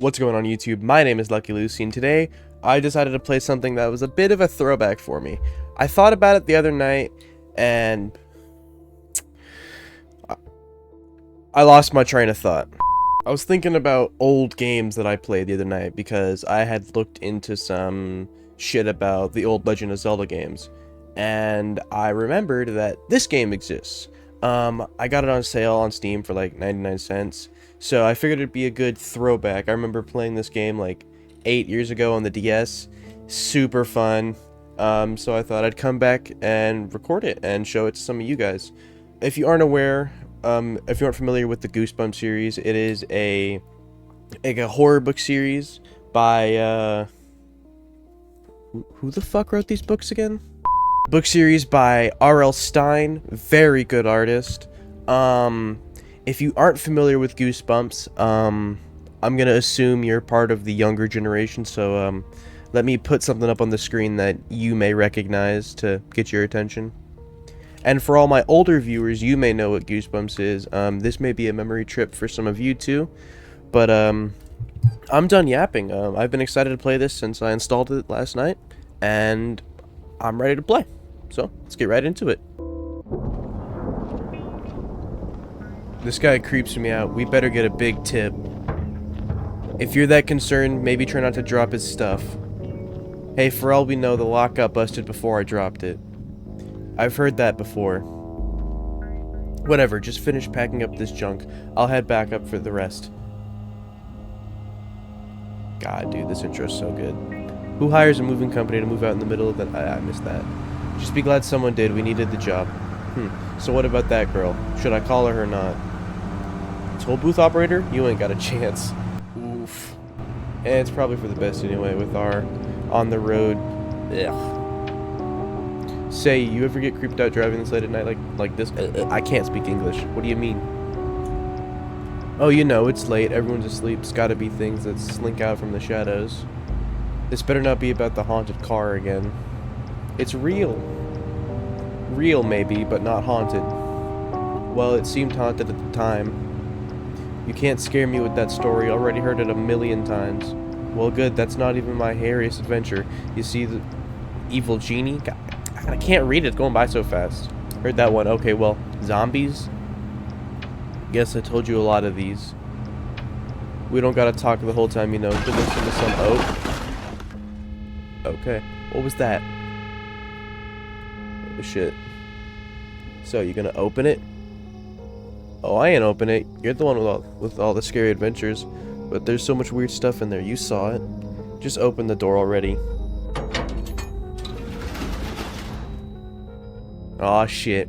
What's going on YouTube? My name is Lucky Lucy, and today I decided to play something that was a bit of a throwback for me. I thought about it the other night, and I lost my train of thought. I was thinking about old games that I played the other night because I had looked into some shit about the old Legend of Zelda games, and I remembered that this game exists. I got it on sale on Steam for like 99 cents. So I figured it'd be a good throwback. I remember playing this game like 8 years ago on the DS. Super fun. So I thought I'd come back and record it and show it to some of you guys. If you aren't aware, if you aren't familiar with the Goosebumps series, it is a horror book series by who the fuck wrote these books again? Book series by R.L. Stine, very good artist. If you aren't familiar with Goosebumps, I'm gonna assume you're part of the younger generation, so let me put something up on the screen that you may recognize to get your attention. And for all my older viewers, you may know what Goosebumps is. This may be a memory trip for some of you too, but I'm done yapping. I've been excited to play this since I installed it last night, and I'm ready to play. So let's get right into it. This guy creeps me out. We better get a big tip. If you're that concerned, maybe try not to drop his stuff. Hey, for all we know, the lock got busted before I dropped it. I've heard that before. Whatever, just finish packing up this junk. I'll head back up for the rest. God, dude, this intro's so good. Who hires a moving company to move out in the middle of the... I missed that. Just be glad someone did. We needed the job. So what about that girl? Should I call her or not? Toll booth operator? You ain't got a chance. Oof. And it's probably for the best anyway with our on the road. Ugh. Say, you ever get creeped out driving this late at night like this? I can't speak English. What do you mean? Oh, you know, it's late. Everyone's asleep. It's gotta be things that slink out from the shadows. This better not be about the haunted car again. It's real. Real maybe, but not haunted. Well, it seemed haunted at the time. You can't scare me with that story. Already heard it a million times. Well, good. That's not even my hairiest adventure. You see the evil genie? God, I can't read it. It's going by so fast. Heard that one. Okay, well, zombies? Guess I told you a lot of these. We don't gotta talk the whole time, you know. Could listen to some oak. Okay. What was that? Oh, shit. So, you gonna open it? Oh, I ain't open it. You're the one with all the scary adventures. But there's so much weird stuff in there. You saw it. Just open the door already. Aw, shit.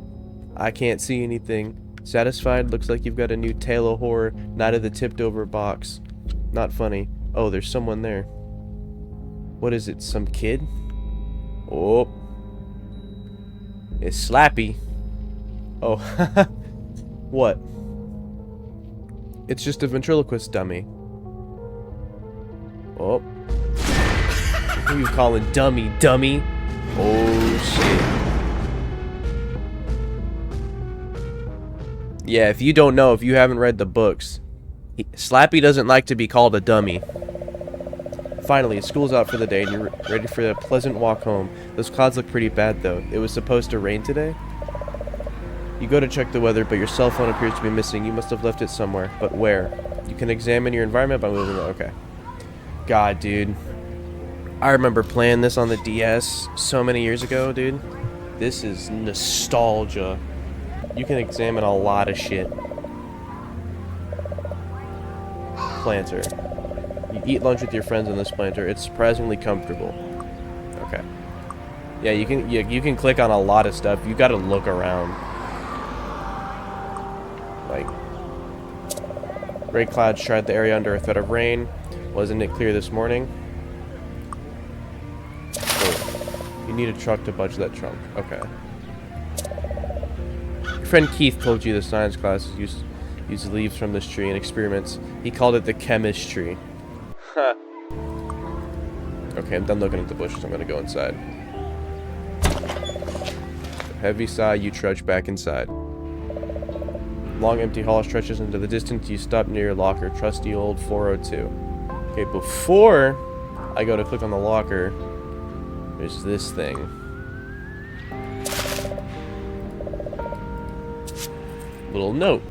I can't see anything. Satisfied? Looks like you've got a new tale of horror. Night of the tipped over box. Not funny. Oh, there's someone there. What is it? Some kid? Oh. It's Slappy. Oh, what? It's just a ventriloquist dummy. Oh. Who are you calling dummy, dummy? Oh, shit. Yeah, if you don't know, if you haven't read the books, Slappy doesn't like to be called a dummy. Finally, school's out for the day and you're ready for a pleasant walk home. Those clouds look pretty bad though. It was supposed to rain today? You go to check the weather, but your cell phone appears to be missing. You must have left it somewhere. But where? You can examine your environment by moving it. Okay. God, dude. I remember playing this on the DS so many years ago, dude. This is nostalgia. You can examine a lot of shit. Planter. You eat lunch with your friends in this planter. It's surprisingly comfortable. Okay. Yeah, you can click on a lot of stuff. You gotta look around. Like, gray clouds shroud the area under a threat of rain. Wasn't it clear this morning? Oh, you need a truck to budge that trunk. Okay. Your friend Keith told you the science classes use leaves from this tree in experiments. He called it the chemist tree. Huh. Okay, I'm done looking at the bushes. I'm gonna go inside. A heavy sigh, you trudge back inside. Long empty hall stretches into the distance. You stop near your locker. Trusty old 402. Okay, before I go to click on the locker, there's this thing. Little note.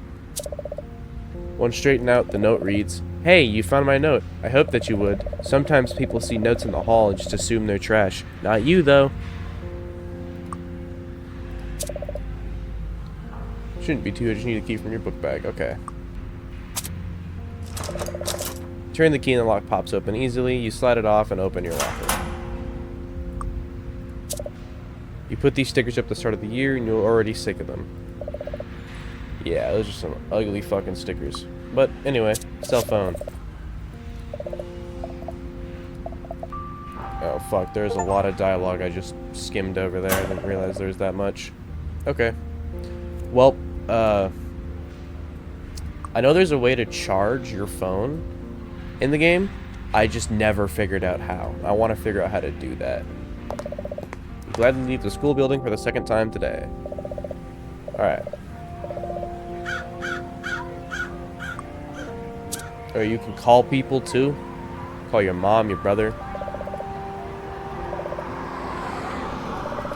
One straighten out, the note reads, "Hey, you found my note. I hope that you would. Sometimes people see notes in the hall and just assume they're trash. Not you, though." Shouldn't be too, I just need a key from your book bag. Okay. Turn the key and the lock pops open easily. You slide it off and open your locker. You put these stickers up at the start of the year and you're already sick of them. Yeah, those are some ugly fucking stickers. But anyway, cell phone. Oh fuck, there's a lot of dialogue I just skimmed over there. I didn't realize there's that much. Okay. Well, I know there's a way to charge your phone in the game. I just never figured out how. I want to figure out how to do that. I'm glad to leave the school building for the second time today. Alright. Or you can call people too. Call your mom, your brother.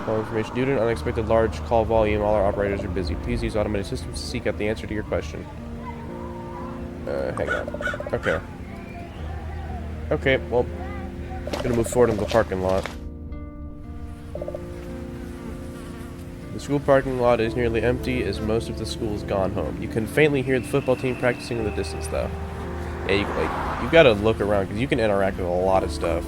Call information due to an unexpected large call volume. All our operators are busy. Please use automated systems to seek out the answer to your question. Hang on. Okay. Okay, well, I'm gonna move forward into the parking lot. The school parking lot is nearly empty as most of the school is gone home. You can faintly hear the football team practicing in the distance, though. Yeah, you gotta look around because you can interact with a lot of stuff.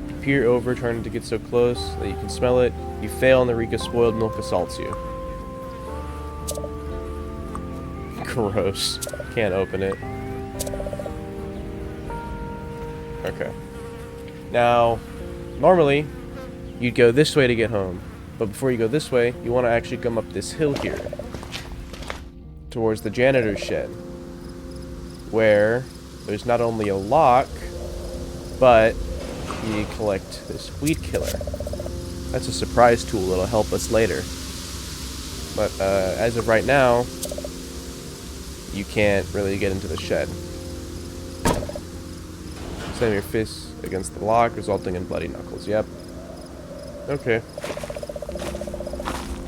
You peer over, trying to get so close that you can smell it. You fail, and the reek of spoiled milk assaults you. Gross. Can't open it. Okay. Now, normally, you'd go this way to get home. But before you go this way, you want to actually come up this hill here. Towards the janitor's shed. Where there's not only a lock, but you collect this weed killer. That's a surprise tool that'll help us later. But as of right now, you can't really get into the shed. Slam your fists against the lock, resulting in bloody knuckles. Yep. Okay.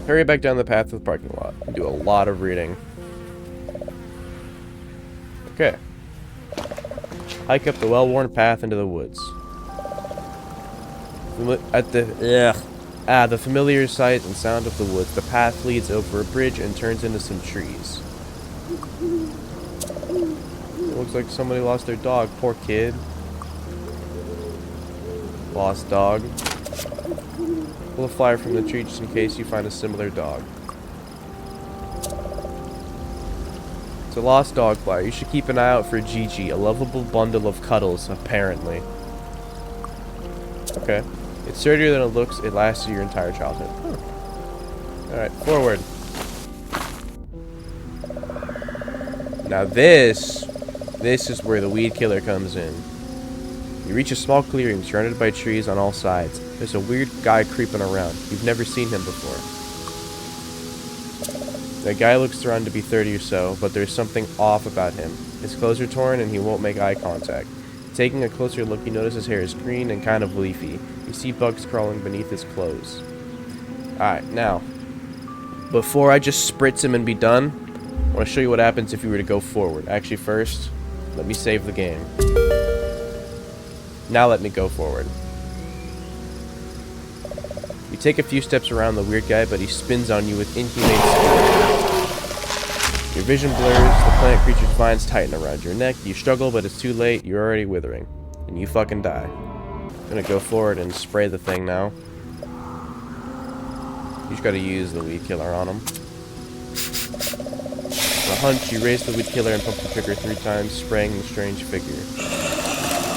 Hurry back down the path to the parking lot. You do a lot of reading. Okay. Hike up the well-worn path into the woods. The familiar sight and sound of the woods. The path leads over a bridge and turns into some trees. It looks like somebody lost their dog. Poor kid. Lost dog. Pull a flyer from the tree just in case you find a similar dog. It's a lost dog flyer. You should keep an eye out for Gigi, a lovable bundle of cuddles, apparently. Okay. It's sturdier than it looks. It lasts your entire childhood. Huh. Alright, forward. Now this is where the weed killer comes in. You reach a small clearing surrounded by trees on all sides. There's a weird guy creeping around. You've never seen him before. The guy looks around to be 30 or so, but there's something off about him. His clothes are torn and he won't make eye contact. Taking a closer look, you notice his hair is green and kind of leafy. You see bugs crawling beneath his clothes. Alright, now, before I just spritz him and be done, I want to show you what happens if you were to go forward. Actually, first, let me save the game. Now let me go forward. You take a few steps around the weird guy, but he spins on you with inhumane speed. Your vision blurs, the plant creature's vines tighten around your neck. You struggle, but it's too late. You're already withering. And you fucking die. I'm gonna go forward and spray the thing now. You just gotta use the weed killer on him. On a hunch, you raise the weed killer and pump the trigger 3 times, spraying the strange figure.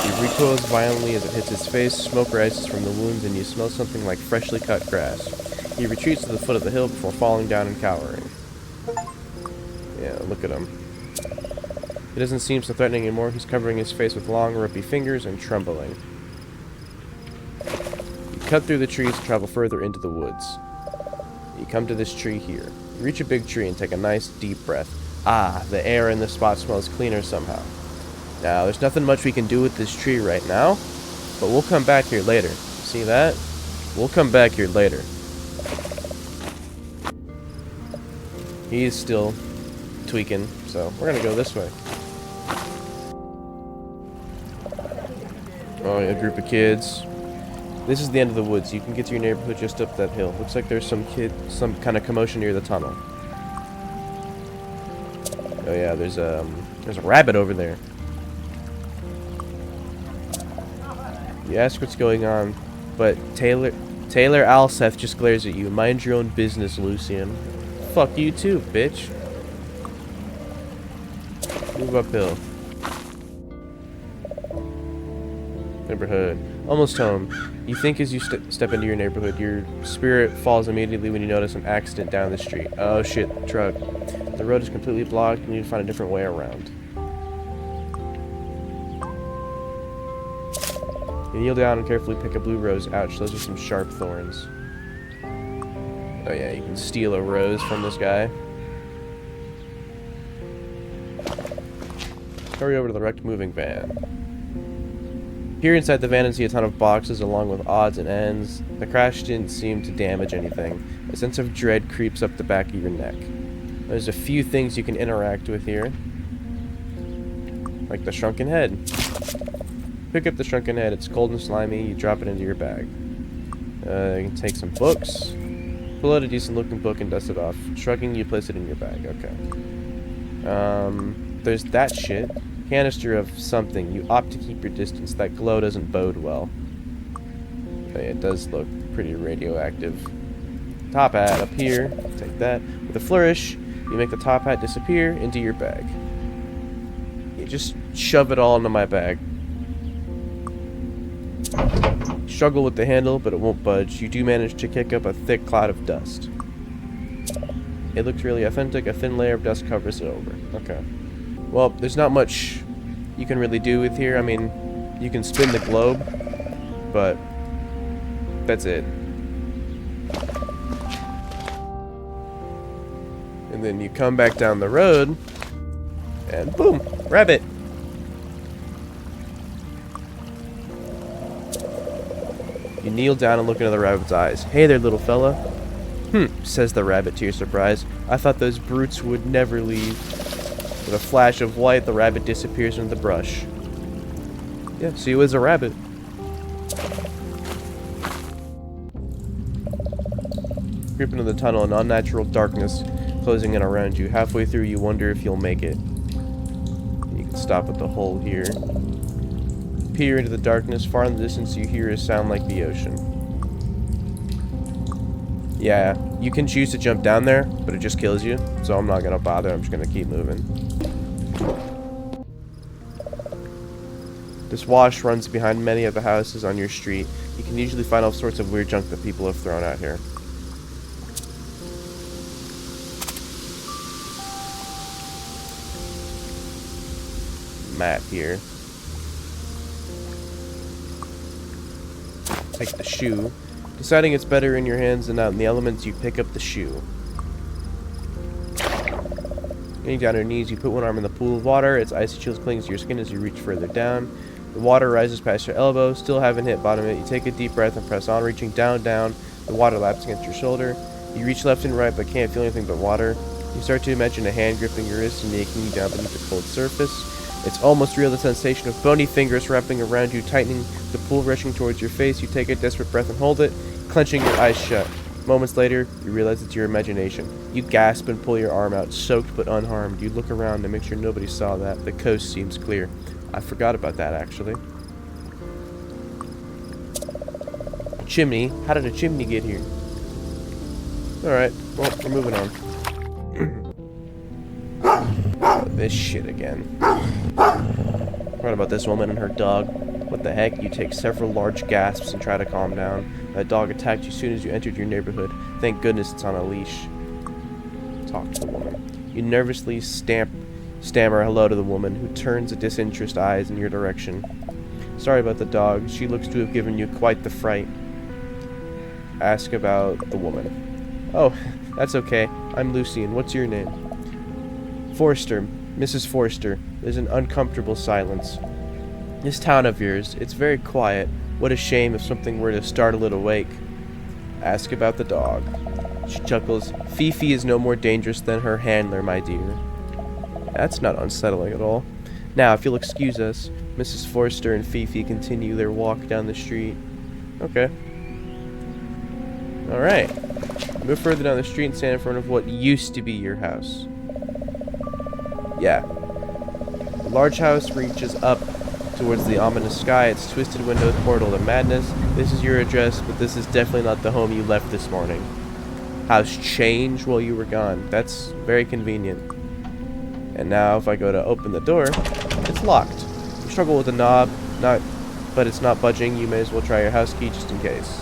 He recoils violently as it hits his face. Smoke rises from the wounds, and you smell something like freshly cut grass. He retreats to the foot of the hill before falling down and cowering. Yeah, look at him. He doesn't seem so threatening anymore. He's covering his face with long, ropey fingers and trembling. You cut through the trees and travel further into the woods. You come to this tree here. You reach a big tree and take a nice, deep breath. Ah, the air in this spot smells cleaner somehow. Now, there's nothing much we can do with this tree right now, but we'll come back here later. See that? We'll come back here later. He's still tweaking, so we're gonna go this way. Oh, yeah, a group of kids. This is the end of the woods. You can get to your neighborhood just up that hill. Looks like there's some kind of commotion near the tunnel. Oh yeah, there's a rabbit over there. You ask what's going on, but Taylor Alseth just glares at you. Mind your own business, Lucian. Fuck you too, bitch. Move uphill. Neighborhood. Almost home. You think as you step into your neighborhood, your spirit falls immediately when you notice an accident down the street. Oh shit, truck. The road is completely blocked. You need to find a different way around. You kneel down and carefully pick a blue rose. Ouch, those are some sharp thorns. Oh yeah, you can steal a rose from this guy. Hurry over to the wrecked moving van. Here inside the van and see a ton of boxes along with odds and ends. The crash didn't seem to damage anything. A sense of dread creeps up the back of your neck. There's a few things you can interact with here. Like the shrunken head. Pick up the shrunken head. It's cold and slimy. You drop it into your bag. You can take some books. Pull out a decent looking book and dust it off. Shrugging, you place it in your bag. Okay. There's that shit. Canister of something. You opt to keep your distance. That glow doesn't bode well. Okay, it does look pretty radioactive. Top hat up here. Take that. With a flourish, you make the top hat disappear into your bag. You just shove it all into my bag. Struggle with the handle, but it won't budge. You do manage to kick up a thick cloud of dust. It looks really authentic. A thin layer of dust covers it over. Okay. Well, there's not much you can really do with here. I mean, you can spin the globe, but that's it. And then you come back down the road, and boom, rabbit. You kneel down and look into the rabbit's eyes. Hey there, little fella. Says the rabbit to your surprise. I thought those brutes would never leave. With a flash of white, the rabbit disappears into the brush. Yeah, so he was a rabbit. Creep into the tunnel, an unnatural darkness closing in around you. Halfway through, you wonder if you'll make it. You can stop at the hole here. Peer into the darkness. Far in the distance, you hear a sound like the ocean. Yeah, you can choose to jump down there, but it just kills you. So I'm not gonna bother. I'm just gonna keep moving. This wash runs behind many of the houses on your street. You can usually find all sorts of weird junk that people have thrown out here. Map here. Take the shoe. Deciding it's better in your hands than out in the elements, you pick up the shoe. Getting down on your knees, you put one arm in the pool of water. Its icy chills cling to your skin as you reach further down. The water rises past your elbow. Still haven't hit bottom yet. You take a deep breath and press on, reaching down. The water laps against your shoulder. You reach left and right, but can't feel anything but water. You start to imagine a hand gripping your wrist and yanking you down beneath the cold surface. It's almost real, the sensation of bony fingers wrapping around you, tightening, the pool rushing towards your face. You take a desperate breath and hold it, clenching your eyes shut. Moments later, you realize it's your imagination. You gasp and pull your arm out, soaked but unharmed. You look around to make sure nobody saw that. The coast seems clear. I forgot about that, actually. Chimney? How did a chimney get here? Alright, well, we're moving on. This shit again. What about this woman and her dog? What the heck? You take several large gasps and try to calm down. That dog attacked you as soon as you entered your neighborhood. Thank goodness it's on a leash. Talk to the woman. You nervously stammer hello to the woman, who turns a disinterested eyes in your direction. Sorry about the dog. She looks to have given you quite the fright. Ask about the woman. Oh, that's okay. I'm Lucian. What's your name? Forrester. Mrs. Forster, there's an uncomfortable silence. This town of yours, it's very quiet. What a shame if something were to startle it awake. Ask about the dog. She chuckles. Fifi is no more dangerous than her handler, my dear. That's not unsettling at all. Now, if you'll excuse us, Mrs. Forster and Fifi continue their walk down the street. Okay. Alright. Move further down the street and stand in front of what used to be your house. Yeah. The large house reaches up towards the ominous sky, its twisted windows portal to madness. This is your address, but this is definitely not the home you left this morning. House changed while you were gone. That's very convenient. And now if I go to open the door, it's locked. You struggle with the knob, but it's not budging. You may as well try your house key just in case.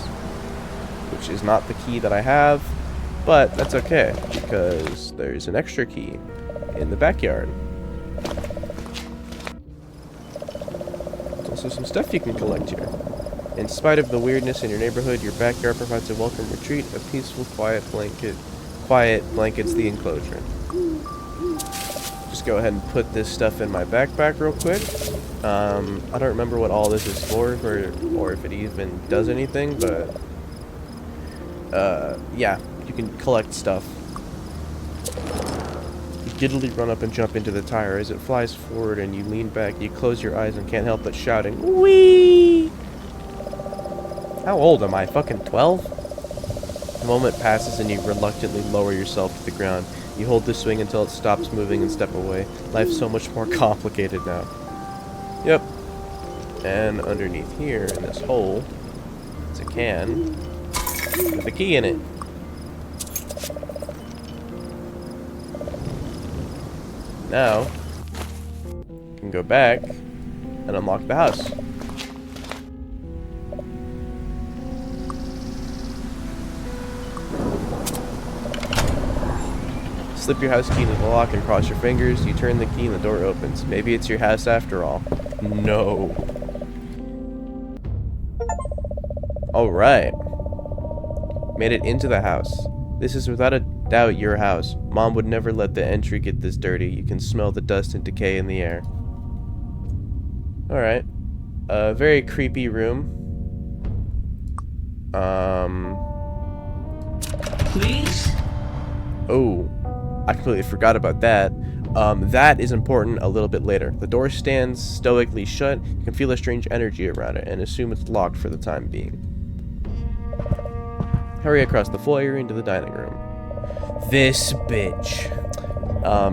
Which is not the key that I have, but that's okay, because there's an extra key in the backyard. There's also some stuff you can collect here. In spite of the weirdness in your neighborhood, your backyard provides a welcome retreat, a peaceful, quiet blankets the enclosure. Just go ahead and put this stuff in my backpack real quick. I don't remember what all this is for, or if it even does anything, but yeah, you can collect stuff. You giddily run up and jump into the tire. As it flies forward and you lean back, you close your eyes and can't help but shouting, "Whee!" How old am I? Fucking 12? The moment passes and you reluctantly lower yourself to the ground. You hold the swing until it stops moving and step away. Life's so much more complicated now. Yep. And underneath here, in this hole, is a can with a key in it. Now, you can go back and unlock the house. Slip your house key into the lock and cross your fingers. You turn the key and the door opens. Maybe it's your house after all. No. Alright. Made it into the house. This is without a doubt your house. Mom would never let the entry get this dirty. You can smell the dust and decay in the air. Alright. A very creepy room. Please? Oh. I completely forgot about that. That is important a little bit later. The door stands stoically shut. You can feel a strange energy around it and assume it's locked for the time being. Hurry across the foyer into the dining room. This bitch.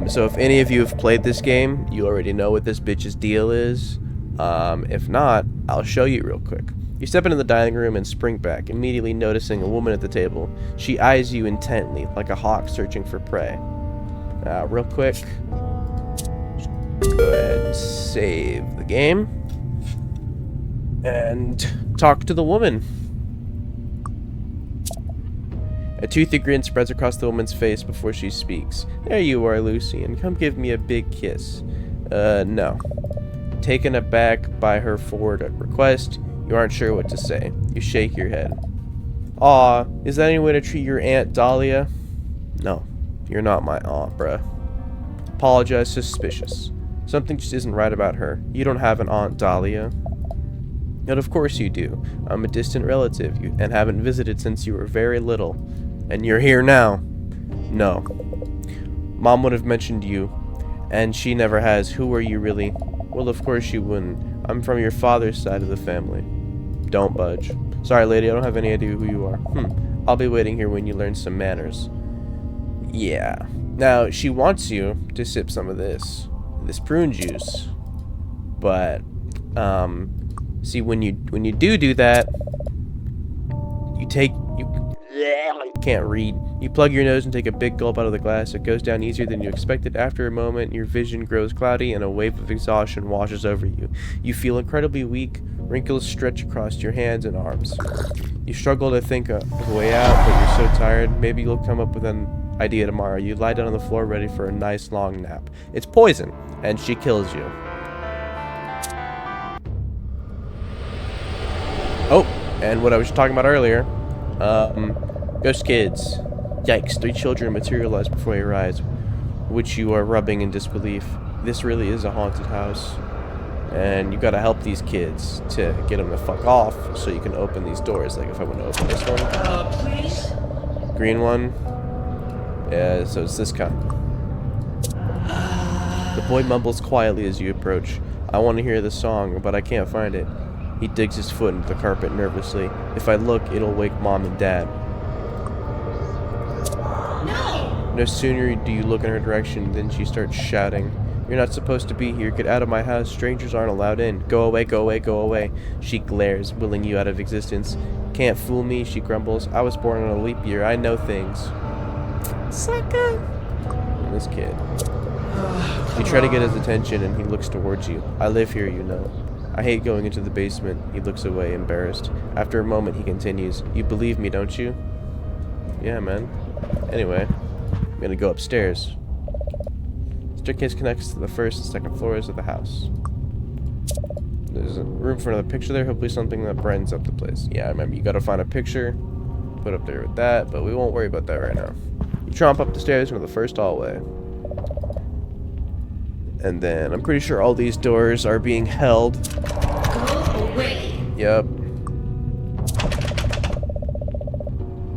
So if any of you have played this game, you already know what this bitch's deal is. If not, I'll show you real quick. You step into the dining room and spring back, immediately noticing a woman at the table. She eyes you intently, like a hawk searching for prey. Real quick, just go ahead and save the game and talk to the woman. A toothy grin spreads across the woman's face before she speaks. There you are, Lucy, and come give me a big kiss. No. Taken aback by her forward request, you aren't sure what to say. You shake your head. Aw, is that any way to treat your Aunt Dahlia? No. You're not my aunt, bruh. Apologize, suspicious. Something just isn't right about her. You don't have an Aunt Dahlia. But of course you do. I'm a distant relative and haven't visited since you were very little. And you're here now. No. Mom would have mentioned you. And she never has. Who are you really? Well, of course you wouldn't. I'm from your father's side of the family. Don't budge. Sorry, lady, I don't have any idea who you are. I'll be waiting here when you learn some manners. Yeah. Now, she wants you to sip some of this prune juice. But, see, when you do that, you can't read. You plug your nose and take a big gulp out of the glass. It goes down easier than you expected. After a moment, your vision grows cloudy and a wave of exhaustion washes over you. You feel incredibly weak. Wrinkles stretch across your hands and arms. You struggle to think of a way out, but you're so tired. Maybe you'll come up with an idea tomorrow. You lie down on the floor ready for a nice long nap. It's poison, and she kills you. Oh, and what I was talking about earlier, ghost kids. Yikes, 3 children materialize before your eyes, which you are rubbing in disbelief. this really is a haunted house. And you gotta help these kids to get them to fuck off so you can open these doors. Like if I want to open this one. Please? Green one. Yeah, so it's this kind. The boy mumbles quietly as you approach. I want to hear the song, but I can't find it. He digs his foot into the carpet nervously. If I look, it'll wake Mom and Dad. No! No sooner do you look in her direction than she starts shouting. You're not supposed to be here. Get out of my house. Strangers aren't allowed in. Go away, go away, go away. She glares, willing you out of existence. Can't fool me, she grumbles. I was born on a leap year. I know things. Sucker! And this kid. You try to get his attention and he looks towards you. I live here, you know. I hate going into the basement. He looks away, embarrassed. After a moment, he continues. You believe me, don't you? Yeah, man. Anyway, I'm gonna go upstairs. Staircase connects to the first and second floors of the house. There's a room for another picture there. Hopefully something that brightens up the place. Yeah, I remember. You gotta find a picture. Put up there with that, but we won't worry about that right now. You tromp up the stairs into the first hallway. And then I'm pretty sure all these doors are being held. Go away. Yep.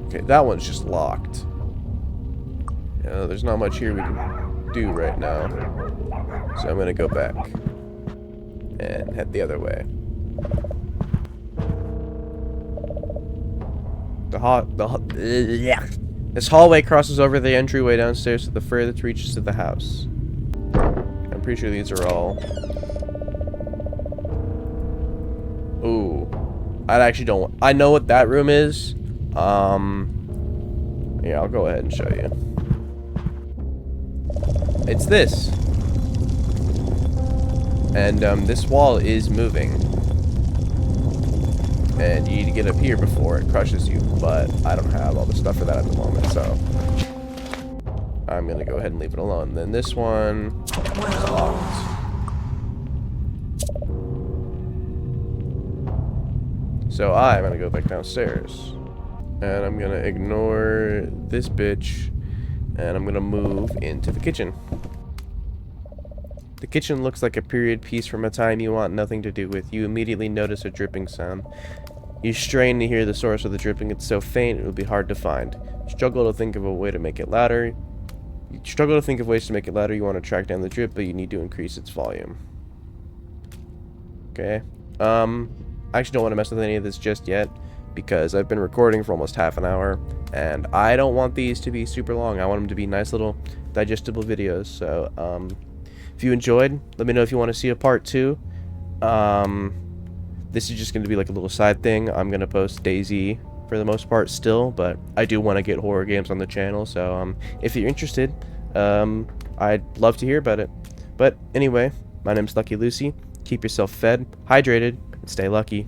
Okay, that one's just locked. Yeah, there's not much here we can do right now. So I'm gonna go back and head the other way. This hallway crosses over the entryway downstairs to the furthest reaches of the house. I'm pretty sure these are all. Ooh, I actually don't. I know what that room is. Yeah, I'll go ahead and show you. It's this. And this wall is moving. And you need to get up here before it crushes you, but I don't have all the stuff for that at the moment, so I'm gonna go ahead and leave it alone. Then this one is locked. So I'm gonna go back downstairs. And I'm gonna ignore this bitch. And I'm gonna move into the kitchen. The kitchen looks like a period piece from a time you want nothing to do with. You immediately notice a dripping sound. You strain to hear the source of the dripping. It's so faint it would be hard to find. You struggle to think of a way to make it louder. You struggle to think of ways to make it louder. You want to track down the drip, but you need to increase its volume. Okay. I actually don't want to mess with any of this just yet, because I've been recording for almost half an hour, and I don't want these to be super long. I want them to be nice little digestible videos. So, if you enjoyed, let me know if you want to see a part 2. This is just going to be like a little side thing. I'm going to post DayZ for the most part still, but I do want to get horror games on the channel. So, if you're interested, I'd love to hear about it. But anyway, my name's Lucky Lucy. Keep yourself fed, hydrated, and stay lucky.